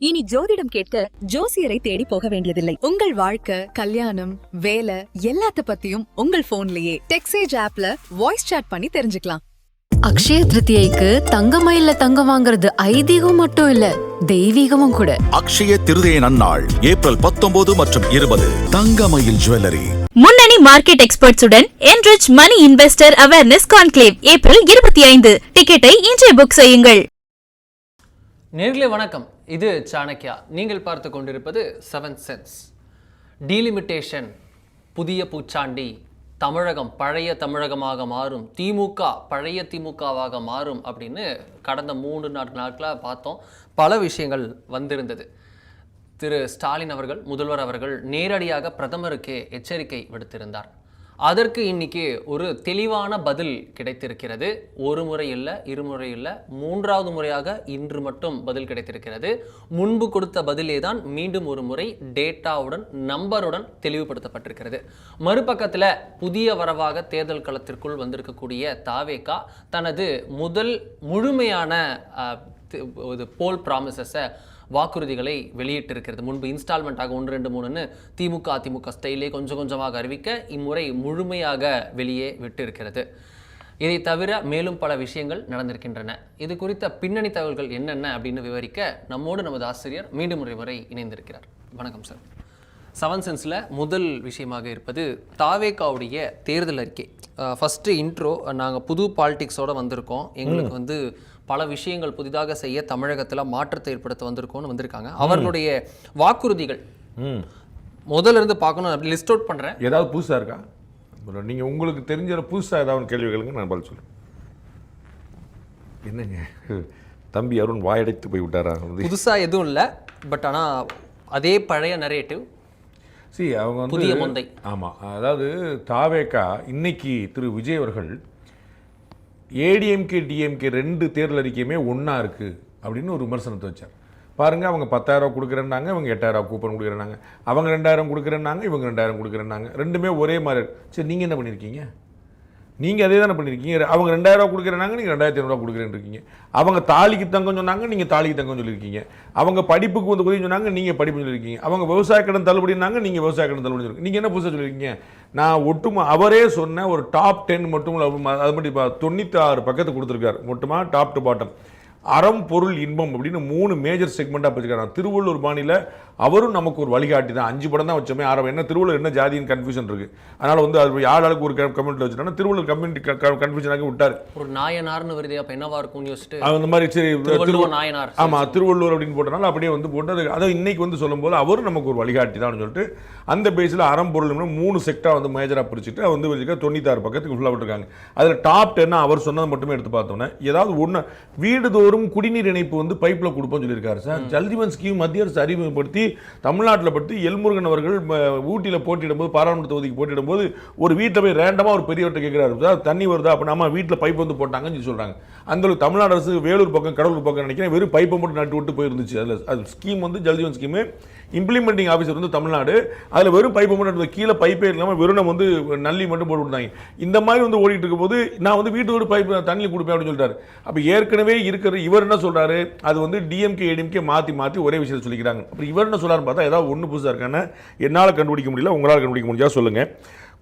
இனி ஜோதிடம் கேட்க ஜோசியரை தேடி போக வேண்டியதில்லை. உங்கள் வாழ்க்கை, கல்யாணம், வேலை எல்லாத்த பத்தியும் உங்கள் போன்லயே டெக்ஸேஜ் ஆப்ல வாய்ஸ் சாட் பண்ணி தெரிஞ்சுக்கலாம். அக்ஷய திருதியைக்கு தங்கமயில்ல தங்கம் வாங்குறது ஐதீகம் மட்டும் இல்ல, தெய்வீகமும் கூட. அக்ஷய திருதியை நன்னாள் ஏப்ரல் 19 மற்றும் 20. தங்கமயில் ஜுவல்லரி. முன்னணி market எக்ஸ்பர்ட்ஸுடன் enrich money investor awareness conclave April 25. டிக்கெட்டை இன்றே புக் செய்யுங்கள். நேர்களே வணக்கம், இது சாணக்யா. நீங்கள் பார்த்து கொண்டிருப்பது 7 சென்ஸ். டீலிமிட்டேஷன், புதிய பூச்சாண்டி, தமிழகம் பழைய தமிழகமாக மாறும், திமுக பழைய திமுகவாக மாறும் அப்படின்னு கடந்த 3 நாட்களாக பார்த்தோம். பல விஷயங்கள் வந்திருந்தது. திரு ஸ்டாலின் அவர்கள், முதல்வர் அவர்கள் நேரடியாக பிரதமருக்கே எச்சரிக்கை விடுத்திருந்தார். அதற்கு இன்னைக்கு ஒரு தெளிவான பதில் கிடைத்திருக்கிறது. ஒரு முறை இல்லை, இருமுறை இல்லை, 3வது முறையாக இன்று மட்டும் பதில் கிடைத்திருக்கிறது. முன்பு கொடுத்த பதிலே தான் மீண்டும் ஒரு முறை டேட்டாவுடன், நம்பருடன் தெளிவுபடுத்தப்பட்டிருக்கிறது. மறுபக்கத்தில் புதிய வரவாக தேர்தல் களத்திற்குள் வந்திருக்கக்கூடிய தாவேகா தனது முதல் முழுமையான போல் ப்ராமிசஸை, வாக்குறுதிகளை வெளியிட்டிருக்கிறது. முன்பு இன்ஸ்டால்மெண்ட்டாக 1, 2, 3ன்னு திமுக அதிமுக ஸ்டைலே கொஞ்சம் கொஞ்சமாக அறிவிக்க இம்முறை முழுமையாக வெளியே விட்டிருக்கிறது. இதை தவிர மேலும் பல விஷயங்கள் நடந்திருக்கின்றன. இது குறித்த பின்னணி தகவல்கள் என்னென்ன அப்படின்னு விவரிக்க நம்மோடு நமது ஆசிரியர் மீண்டும் ஒரு முறை இணைந்திருக்கிறார். வணக்கம் சார். 7 சென்ஸில் முதல் விஷயமாக இருப்பது தாவேகாவுடைய தேர்தல் அறிக்கை. ஃபஸ்ட்டு இன்ட்ரோ, நாங்கள் புது பாலிடிக்ஸோடு வந்திருக்கோம், எங்களுக்கு பல விஷயங்கள் புதிதாக செய்ய தமிழகத்தில் மாற்றத்தை ஏற்படுத்த வந்திருக்கோம்னு வந்திருக்காங்க. அவர்களுடைய வாக்குறுதிகள் முதல்ல இருந்து பார்க்கணும், அப்படி லிஸ்ட் அவுட் பண்ணுறேன். ஏதாவது புதுசாக இருக்கா? நீங்கள் உங்களுக்கு தெரிஞ்ச புதுசாக ஏதாவது கேள்விகளுங்க நான் பதில் சொல்லுவேன். என்னங்க தம்பி அருண் வாயடைத்து போய் விட்டாரா? புதுசாக எதுவும் இல்லை, பட் ஆனால் அதே பழைய நரேட்டிவ். அவங்க புதிய முந்தை. ஆமாம், அதாவது தாவேகா இன்னைக்கு திரு விஜய் அவர்கள் ஏடிஎம்கே டிஎம்கே 2 தேர்தல் அறிக்கையுமே ஒன்றா இருக்குது அப்படின்னு ஒரு விமர்சனத்தை வச்சார். பாருங்கள், அவங்க 10,000 கொடுக்குறேன்னாங்க, இவங்க 8,000 கூப்பன் கொடுக்குறேன்னாங்க, அவங்க 2,000 கொடுக்குறேன்னாங்க, இவங்க 2,000 கொடுக்குறேன்னாங்க, ரெண்டுமே ஒரே மாதிரி. சரி, நீங்கள் என்ன பண்ணியிருக்கீங்க? நீங்கள் அதே தானே பண்ணியிருக்கீங்க. அவங்க 2,000 கொடுக்குறேன்னாங்க, நீங்கள் 2,500 கொடுக்குறேன்னு இருக்கீங்க. அவங்க தாலிக்கு தங்கம் சொன்னாங்க, நீங்கள் தாலிக்கு தங்கம் சொல்லியிருக்கீங்க. அவங்க படிப்புக்கு வந்து உதவி சொன்னாங்க, நீங்கள் படிப்பு சொல்லியிருக்கீங்க. அவங்க விவசாய கடன் தள்ளுபடினாங்க, நீங்கள் விவசாய கடன் தள்ளுபடி சொல்லியிருக்கீங்க. நீங்கள் என்ன புதுசாக சொல்லியிருக்கீங்க? நான் ஒட்டுமா அவரே சொன்ன ஒரு டாப் 10 மட்டும் அது மட்டும் 96 பக்கத்தை கொடுத்துருக்காரு. மட்டுமா டாப் டு பாட்டம் அறம் பொருள் இன்பம் அப்படின்னு 3 மேஜர் செக்மெண்ட்டாக வச்சுருக்காங்க. திருவள்ளூர் பாணியில் அவரும் நமக்கு ஒரு வழிகாட்டி தான். 5 படம் தான் வச்சோமே. என்ன திருவள்ளூர் என்ன ஜாதியின் கன்ஃபியூஷன் இருக்குது, அதனால் வந்து அது ஆளுக்கு ஒரு கம்யூனிட்டியில் வச்சுட்டோன்னா திருவள்ளூர் கம்யூனிட்டி கன்ஃபியூஷனாக விட்டார். ஒரு நாயனார்னு வருது, அப்போ என்னவா இருக்கும்னு யோசிச்சுட்டு அந்த மாதிரி சரி நாயனார், ஆமாம் திருவள்ளூர் அப்படின்னு போட்டனால அப்படியே வந்து போட்டு அதை இன்னைக்கு வந்து சொல்லும்போது அவரும் நமக்கு ஒரு வழிகாட்டி தான் சொல்லிட்டு அந்த பேஸில் அறம் பொருள் 3 செக்டாக வந்து மேஜராக பிரிச்சுட்டு வந்து 96 பக்கத்துக்கு ஃபுல்லாக விட்டுருக்காங்க. அதில் டாப் 10 அவர் சொன்னதை மட்டுமே எடுத்து பார்த்தோன்னே ஏதாவது ஒன்று வீடுதோறும் குடிநீர் இணைப்பு வந்து பைப்பில் கொடுப்போம்னு சொல்லியிருக்காரு சார். ஜல்ஜீவன் ஸ்கீம் மத்திய அரசு அறிமுகப்படுத்தி தமிழ்நாட்டில் பற்றி எல்முருகன் அவர்கள் ஊட்டியில் போட்டியிடும் போது, பாராளுமன்ற தொகுதிக்கு போட்டியிடும் போது ஒரு வீட்டில் போய் ரேண்டமாக ஒரு பெரியவர்கிட்ட கேட்குறாரு, சார் தண்ணி வருதா அப்படின்னா, நம்ம வீட்டில் பைப் வந்து போட்டாங்கன்னு சொல்லி சொல்கிறாங்க. அந்த தமிழ்நாடு அரசு வேலூர் பக்கம் கடலூர் பக்கம் நினைக்கிறேன் வெறும் பைப்பை மட்டும் நட்டு விட்டு போயிருந்துச்சு. அதில் அது ஸ்கீம் வந்து ஜல்ஜீவன் ஸ்கீமு. இம்ப்ளிமெண்டிங் ஆஃபீஸர் வந்து தமிழ்நாடு, அதில் வெறும் பைப்பை மட்டும் கீழே பைப்பே இல்லாமல் வெறும் வந்து நல்லி மட்டும் போட்டு விட்டாங்க. இந்த மாதிரி வந்து ஓடிட்டு இருக்கும்போது நான் வந்து வீட்டோடு பைப் தண்ணி கொடுப்பேன் அப்படின்னு சொல்லிட்டாரு. அப்போ ஏற்கனவே இருக்கிற இவர் என்ன சொல்கிறாரு, அது வந்து டிஎம்கே ஏடிஎம்கே மாற்றி ஒரே விஷயத்தை சொல்லிக்கிறாங்க. அப்புறம் இவர் என்ன சொல்கிறாருன்னு பார்த்தா ஏதாவது ஒன்று புதுசாக இருக்கான்னு என்னால் கண்டுபிடிக்க முடியல, உங்களால் கண்டுபிடிக்க முடிஞ்சா சொல்லுங்கள்.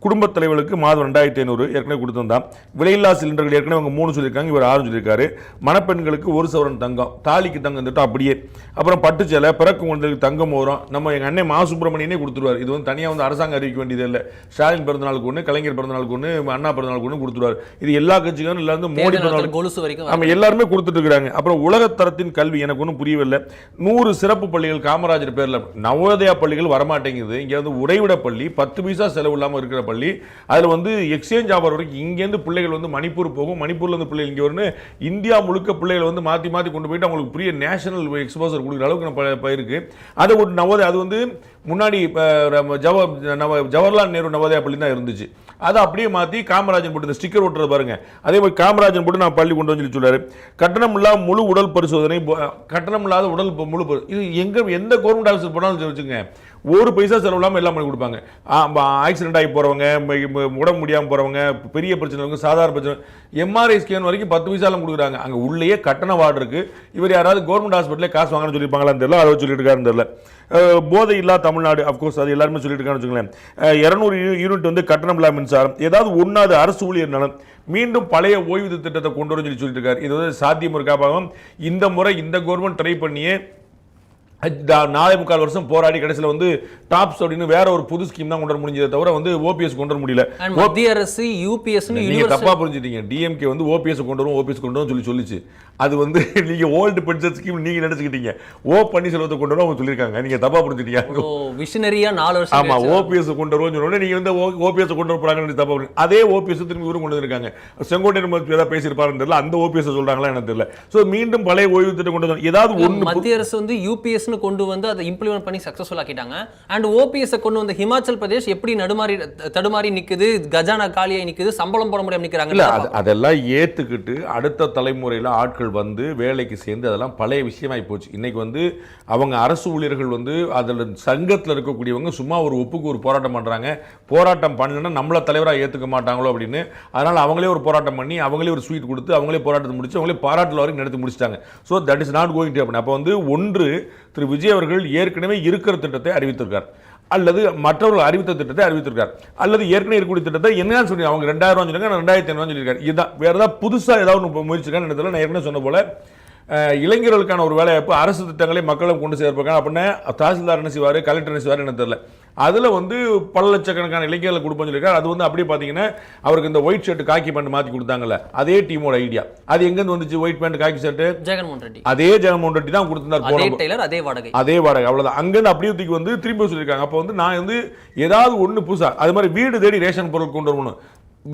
குடும்பத் தலைவர்களுக்கு மாதம் 2,500 ஏற்கனவே கொடுத்துருந்தான். விலையில்லா சிலிண்டர்கள் ஏற்கனவே அவங்க 3 சொல்லியிருக்காங்க, இவர் 6 சொல்லியிருக்காரு. மணப்பெண்களுக்கு 1 சவரன் தங்கம், தாலிக்கு தங்கம் திட்டம் அப்படியே. அப்புறம் பட்டுச்சேலை, பிறக்கும் குழந்தைகளுக்கு தங்கம் ஓரம் நம்ம எங்கள் அண்ணன் மா சுப்பிரமணியனே கொடுத்துருவார். இது வந்து தனியாக வந்து அரசாங்கம் அறிவிக்க வேண்டியது இல்லை. ஸ்டாலின் பிறந்தநாளுக்கு ஒன்று, கலைஞர் பிறந்தநாளுக்கு ஒன்று, அண்ணா பிறந்தநாளுக்கு ஒன்று கொடுத்துருவார். இது எல்லா கட்சிகளும் இல்லை வந்து மோடி பிறந்தநாள் வரைக்கும் நம்ம எல்லாருமே கொடுத்துட்டு இருக்கிறாங்க. அப்புறம் உலகத்தரத்தின் கல்வி எனக்கு ஒன்றும் புரியவில்லை. 100 சிறப்பு பள்ளிகள் காமராஜர் பேரில், நவோதயா பள்ளிகள் வரமாட்டேங்குது. இங்கே வந்து உறைவிட பள்ளி 10 பைசா செலவு இல்லாமல் இருக்கிற பள்ளி. அதில் வந்து எக்ஸ்சேஞ்ச் ஆகிற வரைக்கும் இங்கேருந்து பிள்ளைகள் வந்து மணிப்பூர் போகும், மணிப்பூர்ல இருந்து பிள்ளைகள் இங்கே வரணும். இந்தியா முழுக்க பிள்ளைகள் வந்து மாற்றி கொண்டு போயிட்டு அவங்களுக்கு பெரிய நேஷனல் எக்ஸ்போசர் கொடுக்குற அளவுக்கு நம்ம இருக்கு. அதை ஒரு நவோதயா, அது வந்து முன்னாடி ஜவஹர்லால் நேரு நவோதயா பள்ளி தான் இருந்துச்சு. அதை அப்படியே மாற்றி காமராஜன் போட்டு ஸ்டிக்கர் ஓட்டுறது பாருங்க. அதே மாதிரி காமராஜன் போட்டு நான் பள்ளி கொண்டு வந்து சொல்றாரு. கட்டணம் இல்லாத முழு உடல் பரிசோதனை, கட்டணம் இல்லாத உடல் முழு இது எந்த கவர்மெண்ட் ஆஃபீஸர் போனாலும் வச்சுங்க, 1 பைசா செலவு இல்லாமல் எல்லாம் பண்ணி கொடுப்பாங்க. ஆக்சிடென்ட் ஆகி போகிறவங்க, போறவங்க, உடம்பு முடியாமல் போறவங்க, பெரிய பிரச்சனை, சாதாரண பிரச்சனை, எம்ஆர்ஐ ஸ்கேன் வரைக்கும் 10 பைசாலாம் கொடுக்குறாங்க. அங்கே உள்ளேயே கட்டண வார்டு இருக்கு. இவர் யாராவது கவர்மெண்ட் ஹாஸ்பிட்டலே காசு வாங்கன்னு சொல்லியிருப்பாங்களான்னு தெரியல, அதை சொல்லிட்டு இருக்காருன்னு தெரியல. போதை இல்லா தமிழ்நாடு, அப்கோர்ஸ் அது எல்லாருமே சொல்லிட்டு இருக்கான்னு வச்சுங்களேன். 200 யூனிட் வந்து கட்டணம் இல்லா மின்சாரம், ஏதாவது ஒன்றாவது அரசு ஊழியர் நலன், மீண்டும் பழைய ஓய்வூதிய திட்டத்தை கொண்டு வர சொல்லிட்டு இருக்காரு. இது வந்து சாத்தியம் இருக்கா? இந்த முறை இந்த கவர்மெண்ட் ட்ரை பண்ணியே 4.25 வருஷம் போராடி கடைசியில் வந்து டாப்ஸ் அப்படின்னு வேற ஒரு புது ஸ்கீம் தான் கொண்டு வர முடிஞ்சதை தவிர வந்து ஓபிஎஸ் கொண்டு வர முடியல. மத்திய அரசு யூபிஎஸ் நீங்க தப்பா புரிஞ்சுட்டீங்க. டிஎம்கே வந்து ஓபிஎஸ் கொண்டு வரும், ஓபிஎஸ் கொண்டு வரும் சொல்லிச்சு. அது வந்து நீங்க ஓல்டு பென்ஷன் ஸ்கீம் நீங்க நினைச்சுக்கிட்டீங்க. பன்னீர்செல்வத்தை கொண்டு வரும் அவங்க சொல்லியிருக்காங்க. நீங்க தப்பா புரிஞ்சுட்டீங்க. விஷனரியா 4 வருஷம் ஆமா ஓபிஎஸ் கொண்டு வருவோம் சொன்னோட நீங்க வந்து ஓபிஎஸ் கொண்டு வர போறாங்கன்னு தப்பா புரியுது. அதே ஓபிஎஸ் திரும்பி இவரும் கொண்டு வந்திருக்காங்க. செங்கோட்டையன் ஏதாவது பேசியிருப்பாருன்னு தெரியல, அந்த ஓபிஎஸ் சொல்றாங்களா எனக்கு தெரியல. சோ மீண்டும் பழைய ஓய்வு திட்டம் கொண்டு வந்து ஏதாவது ஒன்று மத்திய அரசு வந்து யூபிஎஸ் கொண்டு வந்து அதை இம்ப்ளிமெண்ட் பண்ணி சக்சஸ்ஃபுல் ஆக்கிட்டாங்க. அண்ட் ஓபிஎஸ் கொண்டு வந்து ஹிமாச்சல் பிரதேஷ் எப்படி தடுமாறி நிக்குது, கஜானா காலியாய் நிக்குது, சம்பளம் போட முடியாம நிக்கிறாங்க. இல்ல அதெல்லாம் ஏத்துக்கிட்டு அடுத்த தலைமுறையில் ஆட்கள் வந்து வேலைக்கு சேர்ந்து அதெல்லாம் பழைய விஷயமாய் போச்சு. இன்னைக்கு வந்து அவங்க அரசு ஊழியர்கள் வந்து அதில் சங்கத்தில் இருக்கக்கூடியவங்க சும்மா ஒரு ஒப்புக்கு ஒரு போராட்டம் பண்றாங்க. போராட்டம் பண்ணலன்னா நம்மள தலைவராக ஏத்துக்க மாட்டாங்களோ அப்படின்னு. அதனால அவங்களே ஒரு போராட்டம் பண்ணி அவங்களே ஒரு ஸ்வீட் கொடுத்து அவங்களே போராட்டத்தை முடிச்சு அவங்களே பாராட்டுல வரைக்கும் நடத்தி முடிச்சிட்டாங்க. So that is not going to happen. அப்போ வந்து ஒன்று திரு விஜய் அவர்கள் ஏற்கனவே இருக்கிற திட்டத்தை அறிவித்திருக்கார், அல்லது மற்றவர்கள் அறிவித்த திட்டத்தை அறிவித்திருக்கார், அல்லது ஏற்கனவே இருக்கக்கூடிய திட்டத்தை என்ன சொல்லி அவங்க 2000 சொல்லியிருக்காங்க, 2500 சொல்லியிருக்காரு. இதுதான். வேற ஏதாவது புதுசா ஏதாவது முயற்சிக்கான்னு நான் ஏற்கனவே சொன்ன போல இளைஞர்களுக்கான ஒரு வேலைவாய்ப்பு அரசு திட்டங்களை மக்களும் கொண்டு சேர்ப்பாங்க அப்படின்னா தாசில்தார் என்ன செய்வார், கலெக்டர் என்ன செய்வார் என்ன தெரியல. அதில் வந்து பல லட்சக்கணக்கான இளைஞர்களை கொடுப்போம்னு சொல்லியிருக்காரு. அது வந்து அப்படியே பார்த்தீங்கன்னா அவருக்கு இந்த ஒயிட் ஷர்ட் காக்கி பேண்ட் மாற்றி கொடுத்தாங்கல்ல, அதே டீமோட ஐடியா. அது எங்கேருந்து வந்துச்சு? ஒயிட் பேண்ட் காக்கி ஷர்ட் ஜெகன்மோகன் ரெட்டி, அதே ஜெகன்மோகன் ரெட்டி தான் கொடுத்திருந்தார். அதே வாடகை அவ்வளவுதான். அங்கேருந்து அப்படியே தூக்கி வந்து திரும்பி சொல்லியிருக்காங்க. அப்போ வந்து நான் வந்து ஏதாவது ஒன்று புதுசா அது மாதிரி வீடு தேடி ரேஷன் பொருள் கொண்டு வரணும்.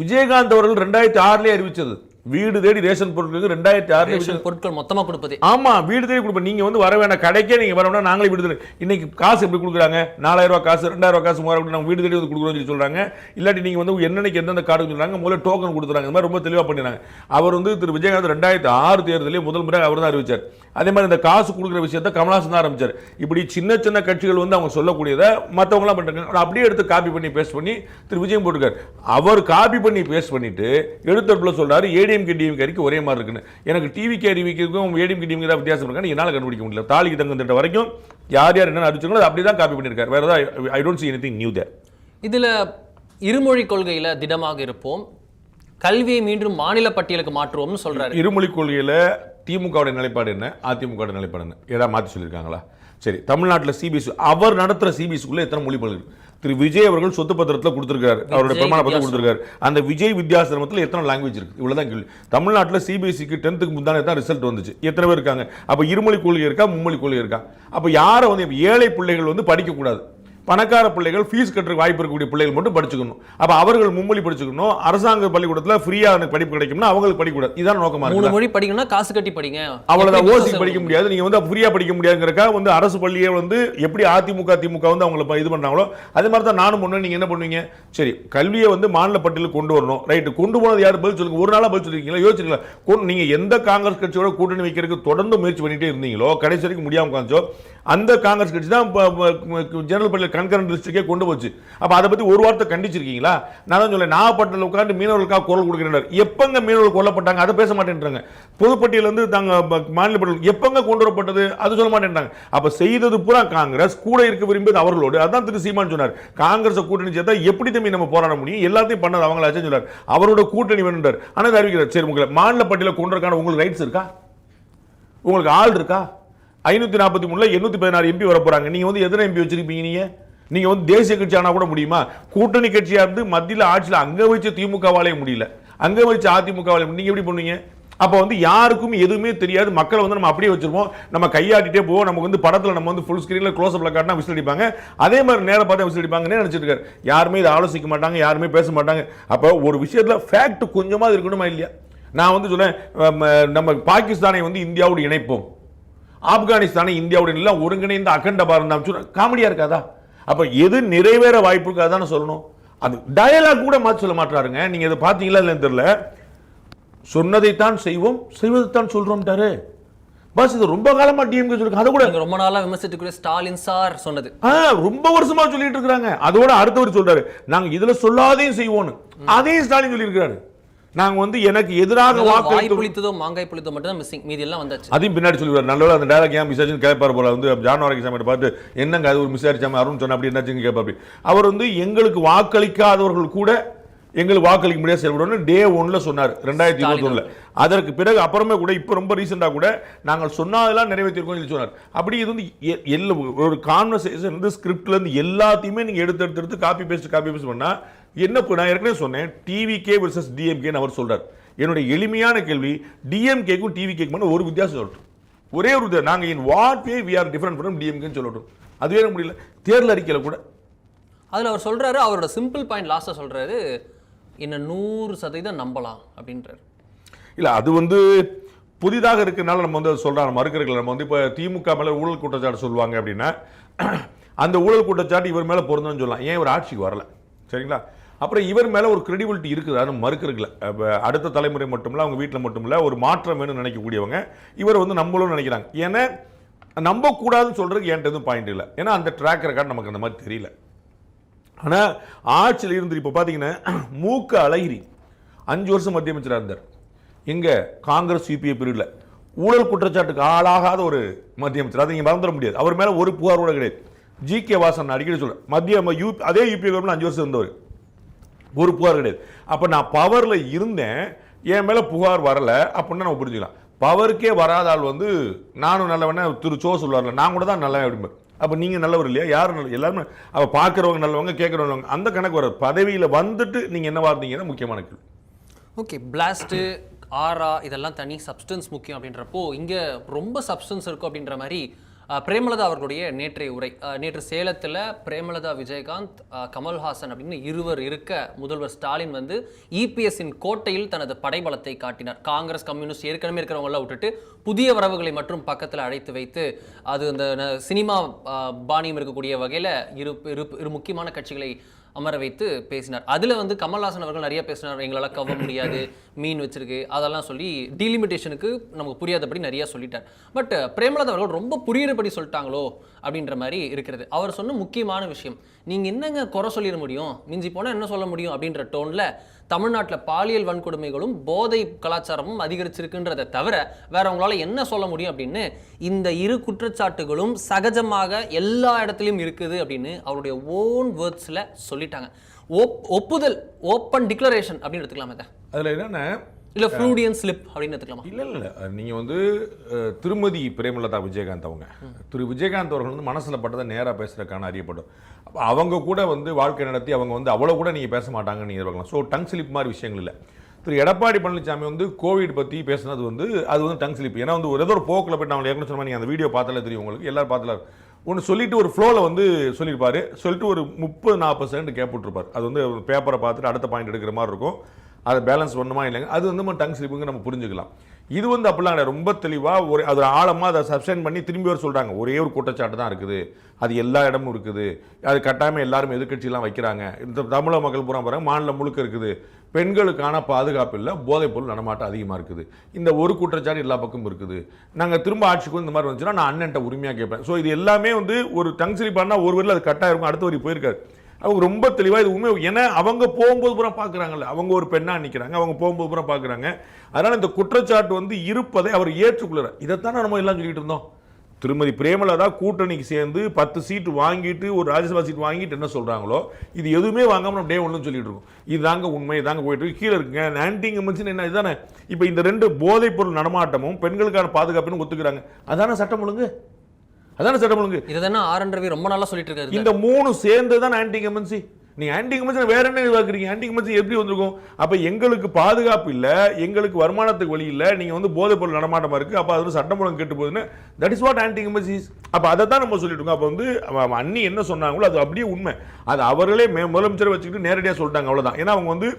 விஜயகாந்த் அவர்கள் 2006 அறிவிச்சது. வீடு தேடி ரேஷன் பொருட்களுக்கு 2006 பொருட்கள் மொத்தமா கொடுப்பது. ஆமா, வீடு தேடி கொடுப்போம். நீங்க வந்து வர வேண்டாம், கடைக்கே நீங்க வர வேண்டாம், நாங்களே வீடு தேடி. இன்னைக்கு காசு எப்படி கொடுக்குறாங்க? 4000 ரூபாய் காசு, 2000 ரூபாய் காசு, 3000 நாங்கள் வீடு தேடி வந்து கொடுக்குறோம்னு சொல்றாங்க. இல்லாட்டி நீங்க வந்து என்னன்னைக்கு எந்தெந்த கார்டு சொல்றாங்க, முதல்ல டோக்கன் கொடுத்துறாங்க. இந்த மாதிரி ரொம்ப தெளிவா பண்ணிடுறாங்க. அவர் வந்து திரு விஜயகாந்த் 2006 தேர்தலே முதல் முறை அவர் தான் அறிவிச்சார். அதே மாதிரி இந்த காசு கொடுக்குற விஷயத்தை கமலஹாசன் தான் ஆரம்பிச்சார். இப்படி சின்ன சின்ன கட்சிகள் வந்து அவங்க சொல்லக்கூடியதை மற்றவங்களாம் பண்றாங்க. அப்படியே எடுத்து காப்பி பண்ணி பேஸ்ட் பண்ணி திரு விஜயம் போட்டுருக்காரு. அவர் காப்பி பண்ணி பேஸ்ட் பண்ணிட்டு எடுத்தடுப்புல சொல்றாரு ஏடிஎம்கே டிஎம்கே ஒரே மாதிரி இருக்குன்னு. எனக்கு டிவிகே டிவிக்கும் ஏடிஎம்கே டிஎம்கே தான் வித்தியாசம் இருக்கான்னு என்னால் கண்டுபிடிக்க முடியல. தாலிக்கு தங்கம் திட்டம் வரைக்கும் யார் யார் என்ன அடிச்சாங்களோ அதை அப்படியே தான் காப்பி பண்ணியிருக்காரு. வேற ஏதாவது I don't see anything new there. இதுல இருமொழி கொள்கையில திடமாக இருப்போம், கல்வியை மீண்டும் மாநில பட்டியலுக்கு மாற்றுவோம்னு சொல்றாரு. இருமொழி கொள்கையில திமுகவுடைய நிலைப்பாடு என்ன, அதிமுக நிலைப்பாடு என்ன, ஏதாவது மாற்றி சொல்லியிருக்காங்களா? சரி, தமிழ்நாட்டில் சிபிஎஸ்சி அவர் நடத்துகிற சிபிஎஸ்சிக்குள்ள எத்தனை மொழி பல்கலை திரு விஜய் அவர்கள் சொத்து பத்திரத்தில் கொடுத்திருக்காரு, அவருடைய பிரமாண பத்திரம் கொடுத்திருக்காரு. அந்த விஜய் வித்யாசிரமத்தில் எத்தனை லாங்குவேஜ் இருக்கு? இவ்வளவுதான் கேள்வி. தமிழ்நாட்டில் சிபிஎஸ்சிக்கு 10th முந்தானே தான் ரிசல்ட் வந்துச்சு. எத்தனை பேர் இருக்காங்க? அப்ப இருமொழி கொள்கை இருக்கா, மும்மொழி கொள்கை இருக்கா? அப்ப யாரை வந்து ஏழை பிள்ளைகள் வந்து படிக்கக்கூடாது, பணக்கார பிள்ளைகள் ஃபீஸ் கட்டுறதுக்கு வாய்ப்பு இருக்கக்கூடிய பிள்ளைகள் மட்டும் படிச்சுக்கணும். அப்ப அவர்கள் மும்மொழி படிச்சுக்கணும். அரசாங்க பள்ளிக்கூடத்தில் ஃப்ரீயா படிப்பு கிடைக்கும்னா அவங்களுக்கு படிக்கூடாது. இதான் நோக்கமா இருக்கு. 3 மொழி படிக்கணும்னா காசு கட்டி படிங்க, அவ்வளவுதான். ஓசி படிக்க முடியாது, நீங்க வந்து ஃப்ரீயா படிக்க முடியாதுங்கிறக்காக வந்து அரசு பள்ளியை வந்து எப்படி அதிமுக திமுக வந்து அவங்களை இது பண்ணாங்களோ அதே மாதிரி தான் நானும் பண்ண. நீங்க என்ன பண்ணுவீங்க? சரி, கல்வியை வந்து மாநில பட்டியலுக்கு கொண்டு வரணும், ரைட். கொண்டு போனது யாரு? பதில் சொல்லுங்க. ஒரு நாளா பதில் சொல்லிருக்கீங்களா? யோசிச்சிருக்கீங்களா? நீங்க எந்த காங்கிரஸ் கட்சியோட கூட்டணி வைக்கிறதுக்கு தொடர்ந்து முயற்சி பண்ணிட்டே இருந்தீங்களோ, கடைசி வரைக்கும் முடியாம காமிச்சோ, அந்த காங்கிரஸ் கட்சி தான் ஜெனரல் பள்ளியில் கன்கரண்ட் லிஸ்ட்டுக்கே கொண்டு போச்சு. அப்ப அதை பத்தி ஒரு வார்த்தை கண்டிச்சிருக்கீங்களா? நான் தான் சொல்ல, நாகப்பட்டினத்தில் உட்கார்ந்து மீனவர்களுக்காக குரல் கொடுக்கிறார். எப்பங்க மீனவர்கள் கொல்லப்பட்டாங்க? அதை பேச மாட்டேன்றாங்க. பொதுப்பட்டியல் வந்து தாங்க மாநில பட்டியல் எப்பங்க கொண்டு வரப்பட்டது? அது சொல்ல மாட்டேன்றாங்க. அப்ப செய்தது பூரா காங்கிரஸ், கூட இருக்க விரும்பியது அவர்களோடு. அதான் திரு சீமான் சொன்னார், காங்கிரஸ் கூட்டணி சேர்த்தா எப்படி தம்பி நம்ம போராட முடியும்? எல்லாத்தையும் பண்ணது அவங்களாச்சும் சொன்னார். அவரோட கூட்டணி வேணுன்றார். ஆனால் அறிவிக்கிறார். சரி, உங்களை மாநில பட்டியல கொண்டு வரக்கான உங்களுக்கு ரைட்ஸ் இருக்கா? உங்களுக்கு ஆள் இருக்கா? 543 816 எம்பி வர போறாங்க. நீங்க வந்து எத்தனை எம்பி வச்சிருப்பீங்க? நீங்க வந்து தேசிய கட்சி ஆனா கூட முடியுமா? கூட்டணி கட்சியா இருந்து மத்தியில் ஆட்சியில் அங்க வச்சு திமுகவாலே முடியல, அங்க வச்சு அதிமுகவாலே நீங்க எப்படி பண்ணுவீங்க? அப்ப வந்து யாருக்கும் எதுவுமே தெரியாது. மக்களை வந்து நம்ம அப்படியே வச்சிருப்போம், நம்ம கையாட்டிட்டே போவோம். நமக்கு வந்து படத்துல நம்ம வந்து ஃபுல் ஸ்கிரீன்ல க்ளோஸ் அப்ல காட்டினா விசில் அடிப்பாங்க, அதே மாதிரி நேர பார்த்து விசில் அடிப்பாங்கன்னு நினைச்சிட்டு இருக்காரு. யாருமே இதை ஆலோசிக்க மாட்டாங்க, யாருமே பேச மாட்டாங்க. அப்ப ஒரு விஷயத்துல ஃபேக்ட் கொஞ்சமா இருக்கணுமா இல்லையா? நான் வந்து சொல்றேன், நம்ம பாகிஸ்தானை வந்து இந்தியாவோடு இணைப்போம், ஆப்கானிஸ்தானை இந்தியாவுடன் எல்லாம் ஒருங்கிணைந்த அகண்ட பாரதம். காமெடியா இருக்காதா? அப்ப எது நிறைவேற வாய்ப்பு இருக்கு அதான சொல்லணும். அது டயலாக் கூட மாற்றி சொல்ல மாட்டாருங்க. நீங்க இதை பாத்தீங்களா இல்லைன்னு தெரியல. சொன்னதைத்தான் செய்வோம், செய்வதைத்தான் சொல்றோம். பஸ் இது ரொம்ப காலமா டிஎம்கே சொல்லிருக்கு. அதை கூட ரொம்ப நாளா விமர்சித்துக்குரிய ஸ்டாலின் சார் சொன்னது ரொம்ப வருஷமா சொல்லிட்டு இருக்காங்க. அதோட அடுத்தவர் சொல்றாரு நாங்க இதுல சொல்லாதையும் செய்வோம்னு. அதையும் ஸ்டாலின் சொல்லி இருக்காரு. நாங்க வந்து எனக்கு எதிராக வாக்களித்ததோ மாங்காய் புளித்தோ மட்டும் தான் மிஸ்ஸிங், மீதி எல்லாம் வந்தாச்சு. அதையும் பின்னாடி சொல்லுவார். நல்ல அந்த டயலாக் ஏன் மிஸ் ஆச்சுன்னு கேட்பார் போல. வந்து ஜான்வாரி சாமி பார்த்து என்னங்க அது ஒரு மிஸ் ஆயிடுச்சாம அருண் சொன்ன அப்படி என்னாச்சுன்னு கேட்பாரு. அவர் வந்து எங்களுக்கு வாக்களிக்காதவர்கள் கூட எங்களுக்கு வாக்களிக்க முடியாது செயல்படணும் டே 1ல சொன்னார் 2021ல. அதற்கு பிறகு அப்புறமே கூட இப்போ ரொம்ப ரீசெண்டாக கூட நாங்கள் சொன்னதெல்லாம் நிறைவேற்றிருக்கோம் சொல்லி சொன்னார். அப்படி இது வந்து ஒரு கான்வர்சேஷன் வந்து ஸ்கிரிப்ட்லேருந்து எல்லாத்தையுமே நீங்கள் எடுத்து காப்பி பேஸ்ட் பண்ணால் என்ன? நான் ஏற்கனவே சொன்னேன் டிவிகே வர்சஸ் டிஎம்கேன்னு அவர் சொல்கிறார். என்னுடைய எளிமையான கேள்வி, டிஎம்கேக்கும் டிவிகேக்கும் ஒரு வித்தியாசம் சொல்லட்டும். ஒரே ஒரு வித்தியாசம், நாங்கள் in what way we are different from டிஎம்கேன்னு சொல்லட்டும். அதுவே முடியல. தேர்தல் அறிக்கையில் கூட அதில் அவர் சொல்கிறாரு, அவரோட சிம்பிள் பாயிண்ட் லாஸ்ட்டாக சொல்கிறாரு, இன்னும் 100% நம்பலாம் அப்படின்றார். இல்லை அது வந்து புதிதாக இருக்கிறதுனால நம்ம வந்து சொல்கிறாங்க மறுக்கிறீர்கள். நம்ம வந்து இப்போ திமுக மேலே ஊழல் குற்றச்சாட்டு சொல்லுவாங்க அப்படின்னா அந்த ஊழல் குற்றச்சாட்டு இவர் மேலே பொருந்தோன்னு சொல்லலாம். ஏன் இவர் ஆட்சிக்கு வரல, சரிங்களா? அப்புறம் இவர் மேலே ஒரு கிரெடிபிலிட்டி இருக்குது, அது மறுக்கிறீங்கள. அடுத்த தலைமுறை மட்டுமில்ல, அவங்க வீட்டில் மட்டுமில்ல, ஒரு மாற்றம் வேணும்னு நினைக்கக்கூடியவங்க இவர் வந்து நம்மளும் நினைக்கிறாங்க. ஏன்னா நம்பக்கூடாதுன்னு சொல்கிறதுக்கு என்கிட்ட எதுவும் பாயிண்ட் இல்லை. ஏன்னா அந்த ட்ராக் ரெக்கார்ட் நமக்கு அந்த மாதிரி தெரியல. ஆனால் ஆட்சியில் இருந்து இப்போ பார்த்தீங்கன்னா மூக்க அழகிரி 5 வருஷம் மத்திய அமைச்சராக இருந்தார். எங்கே? காங்கிரஸ் யூபிஏ பீரியடில் ஊழல் குற்றச்சாட்டுக்கு ஆளாகாத ஒரு மத்திய அமைச்சர். அதை நீங்கள் மறந்துட முடியாது. அவர் மேலே ஒரு புகார் கூட கிடையாது. ஜி.கே. வாசன் அடிக்கடி சொல்கிறேன், அதே யூபிஏ கவர்மெண்ட் 5 வருஷம் இருந்தவர், ஒரு புகார் கிடையாது. அப்போ நான் பவரில் இருந்தேன், என் மேலே புகார் வரலை அப்படின்னு நம்ம புரிஞ்சுக்கலாம். பவருக்கே வராத ஆள் வந்து நானும் நல்லவன திரு சோ சொல்லுவார்ல, நான் கூட தான் நல்லவன் அப்படிம்பேன். அப்போ நீங்கள் நல்லவர் இல்லையா? யாரும் நல்ல? எல்லாருமே அவள் பார்க்குறவங்க நல்லவங்க, கேட்குறவங்க, அந்த கணக்கு வர பதவியில் வந்துட்டு நீங்கள் என்ன வார்த்தீங்கன்னா முக்கியமான கேள்வி. ஓகே, பிளாஸ்ட்டு ஆரா இதெல்லாம் தனி, சப்ஸ்டன்ஸ் முக்கியம் அப்படின்றப்போ இங்கே ரொம்ப சப்ஸ்டன்ஸ் இருக்கும் அப்படின்ற மாதிரி பிரேமலதா அவர்களுடைய நேற்றைய உரை. நேற்று சேலத்தில் பிரேமலதா, விஜயகாந்த், கமல்ஹாசன் அப்படின்னு இருவர் இருக்க முதல்வர் ஸ்டாலின் வந்து இபிஎஸ்ஸின் கோட்டையில் தனது படைபலத்தை காட்டினார். காங்கிரஸ், கம்யூனிஸ்ட் ஏற்கனவே இருக்கிறவங்களாம் விட்டுட்டு புதிய வரவுகளை மற்றும் பக்கத்தில் அழைத்து வைத்து அது இந்த சினிமா பாணியம் இருக்கக்கூடிய வகையில் இரு முக்கியமான கட்சிகளை அமர வைத்து பேசினார். அதில் வந்து கமல்ஹாசன் அவர்கள் நிறைய பேசினார். எங்களால் கவ முடியாது, மீன் வச்சிருக்கு, அதெல்லாம் சொல்லி டீலிமிட்டேஷனுக்கு நமக்கு புரியாதபடி நிறைய சொல்லிட்டார். பட் பிரேமலதா அவர்கள் ரொம்ப புரியுறபடி சொல்லிட்டாங்களோ அப்படின்ற மாதிரி இருக்கிறது. அவர் சொன்ன முக்கியமான விஷயம், நீங்கள் என்னங்க குறை சொல்லிட முடியும், மிஞ்சி போனால் என்ன சொல்ல முடியும் அப்படின்ற டோனில் தமிழ்நாட்டில் பாலியல் வன்கொடுமைகளும் போதை கலாச்சாரமும் அதிகரிச்சிருக்குன்றதை தவிர வேற அவங்களால என்ன சொல்ல முடியும் அப்படின்னு இந்த இரு குற்றச்சாட்டுகளும் சகஜமாக எல்லா இடத்துலையும் இருக்குது அப்படின்னு அவருடைய ஓன் வேர்ட்ஸில் சொல்லிட்டாங்க. ஒப்புதல், ஓப்பன் டிக்ளரேஷன் அப்படின்னு எடுத்துக்கலாமா? அதில் என்னென்ன இல்லை ஃப்ரூடியன் ஸ்லிப் அப்படின்னு எடுத்துக்கலாமா? இல்லை நீங்கள் வந்து திருமதி பிரேமலதா விஜயகாந்த் அவங்க, திரு விஜயகாந்த் அவர்கள் வந்து மனசில் பட்டதை நேராக பேசுறதுக்கான அறியப்படும். அப்போ அவங்க கூட வந்து வாழ்க்கை நடத்தி அவங்க வந்து அவ்வளோ கூட நீங்கள் பேச மாட்டாங்கன்னு நீங்கள் பார்க்கலாம். ஸோ டங் ஸ்லிப் மாதிரி விஷயங்கள் இல்லை. திரு எடப்பாடி பழனிசாமி வந்து கோவிட் பற்றி பேசுனது வந்து அது வந்து டங் ஸ்லிப். ஏன்னா வந்து ஏதோ ஒரு போக்கில் போய்ட்டு அவங்க ஏற்கனவே சொன்னால் நீங்கள் அந்த வீடியோ பார்த்தாலே தெரியும் உங்களுக்கு, எல்லாரும் பார்த்தாலும் ஒன்று சொல்லிட்டு ஒரு ஃப்ளோவில் வந்து சொல்லியிருப்பார். சொல்லிட்டு ஒரு 30-40 செகண்ட் கேப் விட்டுருப்பார். அது வந்து பேப்பரை பார்த்துட்டு அடுத்த பாயிண்ட் எடுக்கிற மாதிரி இருக்கும். அதை பேலன்ஸ் பண்ணுமா இல்லைங்க, அது வந்து நம்ம டங் ஸ்லிப்புங்க நம்ம புரிஞ்சுக்கலாம். இது வந்து அப்படிலாம் கிடையாது. ரொம்ப தெளிவாக ஒரு அது ஆழமாக அதை சப்ஸ்டைன் பண்ணி திரும்பி வர சொல்கிறாங்க. ஒரே ஒரு குற்றச்சாட்டு தான் இருக்குது, அது எல்லா இடமும் இருக்குது, அது கட்டாயமாக எல்லாரும் எதிர்கட்சியெல்லாம் வைக்கிறாங்க, இந்த தமிழக மக்கள் பூரா பாருங்க மாநிலம் முழுக்க இருக்குது, பெண்களுக்கான பாதுகாப்பு இல்லை, போதைப்பொருள் நடமாட்டம் அதிகமாக இருக்குது, இந்த ஒரு குற்றச்சாட்டு எல்லா பக்கமும் இருக்குது, நாங்கள் திரும்ப ஆட்சிக்கு இந்த மாதிரி வந்துச்சுன்னா நான் அண்ணன்ட்ட உரிமையாக கேட்பேன். ஸோ இது எல்லாமே வந்து ஒரு டங் ஸ்லிப் பண்ணால் ஒரு வரையில் அது கட்டாக இருக்கும், அடுத்த வரி போயிருக்காரு. அவங்க ரொம்ப தெளிவாக இது உண்மை. ஏன்னா அவங்க போகும்போது பூரா பார்க்குறாங்கல்ல, அவங்க ஒரு பெண்ணாக நிற்கிறாங்க, அவங்க போகும்போது பூரா பார்க்குறாங்க. அதனால் இந்த குற்றச்சாட்டு வந்து இருப்பதை அவர் ஏற்றுக்கொள்கிறார். இதைத்தானே நம்ம எல்லாம் சொல்லிட்டு இருந்தோம். திருமதி பிரேமலதா கூட்டணிக்கு சேர்ந்து 10 சீட்டு வாங்கிட்டு ஒரு ராஜ்யசபா சீட் வாங்கிட்டு என்ன சொல்கிறாங்களோ இது எதுவுமே வாங்காமல் நம்ம டே 1 சொல்லிட்டு இருக்கோம். இதுதாங்க உண்மை, இதாங்க போயிட்டு இருக்கு. கீழே இருக்குங்க ஆன்டி இன்கம்பன்சி என்ன இதுதானே. இப்போ இந்த 2 போதைப் பொருள் நடமாட்டமும் பெண்களுக்கான பாதுகாப்புன்னு ஒத்துக்கிறாங்க. அதான சட்டம் ஒழுங்கு, அதான சட்டம் ஒழுங்கு. இதுதானே ஆர்.என். ரவி ரொம்ப நாளா சொல்லிட்டு இருக்காரு. இந்த 3 சேர்ந்து தான் ஆன்டி இன்கம்பன்சி. நீங்க ஆன்டி இன்கம்பன்சி வேற என்ன எதிர்பார்க்குறீங்க? ஆன்டி இன்கம்பன்சி எப்படி வந்திருக்கும்? அப்ப எங்களுக்கு பாதுகாப்பு இல்லை, எங்களுக்கு வருமானத்துக்கு வழி இல்லை, நீங்க வந்து போதைப் பொருள் நடமாட்டமா இருக்கு, அப்ப அது சட்டம் ஒழுங்கு கெட்டு போகுதுன்னு that is what anti incumbency. அப்ப அதை தான் நம்ம சொல்லிட்டு இருக்கோம். அப்ப வந்து அண்ணி என்ன சொன்னாங்களோ அது அப்படியே உண்மை. அது அவர்களே முதலமைச்சரை வச்சுக்கிட்டு நேரடியாக சொல்லிட்டாங்க, அவ்வளவுதான். ஏன்னா அவங்க வந்து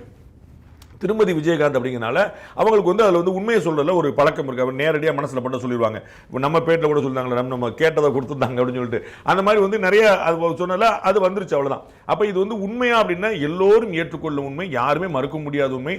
திருமதி விஜயகாந்த் அப்படிங்கிறனால அவங்களுக்கு வந்து அதில் வந்து உண்மையை சொல்றதுல ஒரு பழக்கம் இருக்கு. அவர் நேரடியாக மனசில் பட்ட சொல்லிடுவாங்க. இப்போ நம்ம பேட்டில் கூட சொல்லிட்டாங்களே நம்ம கேட்டதை கொடுத்துருந்தாங்க அப்படின்னு சொல்லிட்டு அந்த மாதிரி வந்து நிறைய அது சொன்னால அது வந்துருச்சு, அவ்வளோதான். அப்போ இது வந்து உண்மையா அப்படின்னா எல்லோரும் ஏற்றுக்கொள்ளும் உண்மை, யாருமே மறுக்க முடியாத உண்மை.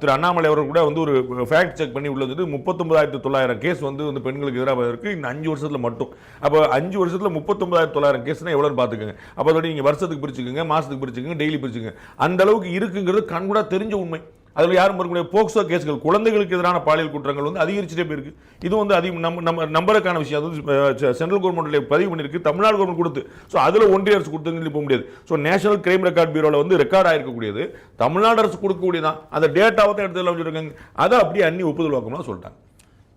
திரு அண்ணாமலை அவர்கள் கூட வந்து ஒரு ஃபேக்ட் செக் பண்ணி உள்ளது 39,900 கேஸ் வந்து பெண்களுக்கு எதிராக இருக்கு இந்த 5 வருஷத்துல மட்டும். அப்போ 5 வருஷத்துல 39,900 கேஸ்னா எவ்வளோன்னு பார்த்துக்கோங்க. அப்போ அதோட நீங்கள் வருஷத்துக்கு பிரிச்சுக்கோங்க, மாதத்துக்கு பிரிச்சுக்கோங்க, டெய்லி பிரிச்சுக்கோங்க. அந்த அளவுக்கு இருக்குங்கிறது கண்கூடா தெரிஞ்ச உண்மை. அதில் யாரும் மறுக்க முடியாது. போக்சோ கேஸ்கள், குழந்தைகளுக்கு எதிரான பாலியல் குற்றங்கள் வந்து அதிகரிச்சுட்டே போயிருக்கு. இது வந்து அதிகம் நம்ம நம்பருக்கான விஷயம். அது சென்ட்ரல் கவர்மெண்ட்ல பதிவு பண்ணியிருக்கு, தமிழ்நாடு கவர்மெண்ட் கொடுத்து. ஸோ அதில் ஒன்றிய அரசு கொடுத்து போக முடியாது. ஸோ நேஷனல் கிரைம் ரெக்கார்ட் பியூரோவில் வந்து ரெக்கார்ட் ஆயிருக்கக்கூடியது தமிழ்நாடு அரசு கொடுக்கக்கூடியதான். அந்த டேட்டாவை தான் எடுத்து வச்சுருக்காங்க. அதை அப்படியே அன்னி ஒப்புதல் வாக்கணும்னு சொல்லிட்டாங்க.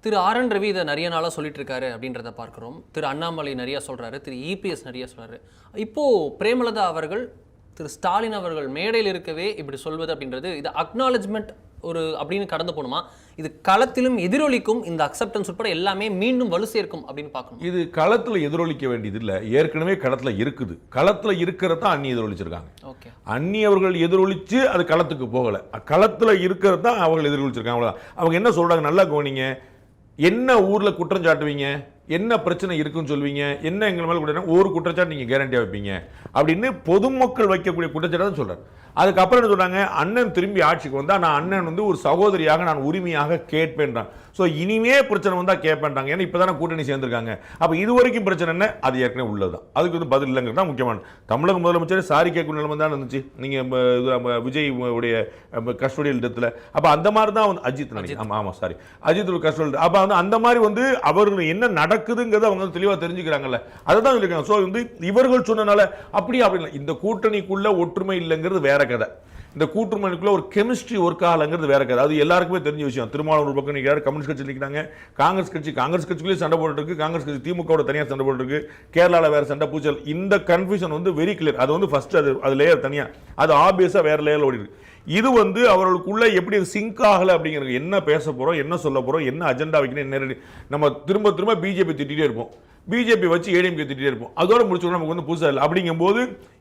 திரு RN ரவி இதை நிறைய நாளாக சொல்லிட்டு இருக்காரு அப்படின்றத பார்க்குறோம். திரு அண்ணாமலை நிறைய சொல்றாரு, திரு EPS நிறைய சொல்றாரு. இப்போ பிரேமலதா அவர்கள், திரு ஸ்டாலின் அவர்கள் மேடையில் இருக்கவே இப்படி சொல்வது அப்படின்றது இது அக்னாலஜ்மெண்ட் ஒரு அப்படின்னு கடந்து போகணுமா? இது களத்திலும் எதிரொலிக்கும், இந்த அக்செப்டன்ஸ் உட்பட எல்லாமே மீண்டும் வலு சேர்க்கும் அப்படின்னு பார்க்கணும். இது களத்தில் எதிரொலிக்க வேண்டியது இல்லை, ஏற்கனவே களத்தில் இருக்குது. களத்தில் இருக்கிறத அன்னி எதிரொலிச்சிருக்காங்க. ஓகே, அன்னி அவர்கள் எதிரொலிச்சு அது களத்துக்கு போகலை, களத்தில் இருக்கிறது தான் அவர்கள் எதிரொலிச்சிருக்காங்க, அவ்வளோதான். அவங்க என்ன சொல்றாங்க நல்லா கவனிங்க. என்ன ஊரில் குற்றம் சாட்டுவீங்க, என்ன பிரச்சனை இருக்குன்னு சொல்வீங்க, என்ன எங்கள் மேலே கூட ஒரு குற்றச்சாட்டு நீங்கள் கேரண்டியாக வைப்பீங்க அப்படின்னு பொதுமக்கள் வைக்கக்கூடிய குற்றச்சாட்டு தான் சொல்கிறார். அதுக்கப்புறம் என்ன சொல்கிறாங்க, அண்ணன் திரும்பி ஆட்சிக்கு வந்தால் நான் அண்ணன் வந்து ஒரு சகோதரியாக நான் உரிமையாக கேட்பேன்றான். ஸோ இனிமே பிரச்சனை வந்தால் கேட்பேன்றாங்க. ஏன்னா இப்போ தானே கூட்டணி சேர்ந்துருக்காங்க. அப்போ இது வரைக்கும் பிரச்சனை என்ன, அது ஏற்கனவே உள்ளது தான். அதுக்கு வந்து பதில் இல்லைங்கிறது தான் முக்கியமான. தமிழக முதலமைச்சர் சாரி கேட்கும் நிலைமை தான் இருந்துச்சு நீங்கள் விஜய் உடைய கஸ்டோடியல் டெத்தில். அப்போ அந்த மாதிரி தான் வந்து அஜித் நினைக்கிறேன். ஆமாம் சாரி, அஜித் கஸ்டோடியல். அப்போ வந்து அந்த மாதிரி வந்து அவர்கள் என்ன நடக்குதுங்கிறத அவங்க தெளிவாக தெரிஞ்சுக்கிறாங்கல்ல, அதை தான் சொல்லியிருக்காங்க. ஸோ வந்து இவர்கள் சொன்னனால அப்படியே அப்படி இந்த கூட்டணிக்குள்ள ஒற்றுமை இல்லைங்கிறது வேற கதை. இந்த கூட்டுமணிக்குள்ள ஒரு கெமிஸ்ட்ரி ஒர்க் ஆகலைங்கிறது வேற கதை. அது எல்லாருக்குமே தெரிஞ்ச விஷயம். திருமாவளவன் ஒரு பக்கம் நிற்கிறாரு, கம்யூனிஸ்ட் கட்சி நிற்கிறாங்க, காங்கிரஸ் கட்சிக்குள்ளேயே சண்டை போட்டுருக்கு, காங்கிரஸ் கட்சி திமுகவோட தனியாக சண்டை போட்டுருக்கு, கேரளாவில் வேற சண்டை பூச்சல். இந்த கன்ஃபியூஷன் வந்து வெரி கிளியர். அது வந்து ஃபர்ஸ்ட் அது லேயர் தனியாக, அது ஆப்வியஸாக வேற லேயரில் ஓடி இருக்கு. இது வந்து அவர்களுக்குள்ள எப்படி சிங்க் ஆகலை அப்படிங்கிறது, என்ன பேச போகிறோம், என்ன சொல்ல போகிறோம், என்ன அஜெண்டா வைக்கணும், என்ன நம்ம திரும்ப திரும்ப பிஜேபி திட்டிகிட்டே இருப்போம், பிஜேபி வச்சு ஏடிஎம்கே திட்டிகிட்டே இருப்போம். அதோட முடிச்சோம் நமக்கு வந்து புதுசாக இல்லை. அப்படிங்கும்போது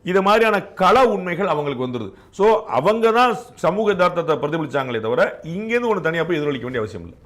இது மாதிரியான கள உண்மைகள் அவங்களுக்கு வந்துடுது. ஸோ அவங்க தான் சமூக யதார்த்தத்தை பிரதிபலிச்சாங்களே தவிர இங்கேருந்து ஒன்று தனியாக போய் எதிரொலிக்க வேண்டிய அவசியம் இல்லை.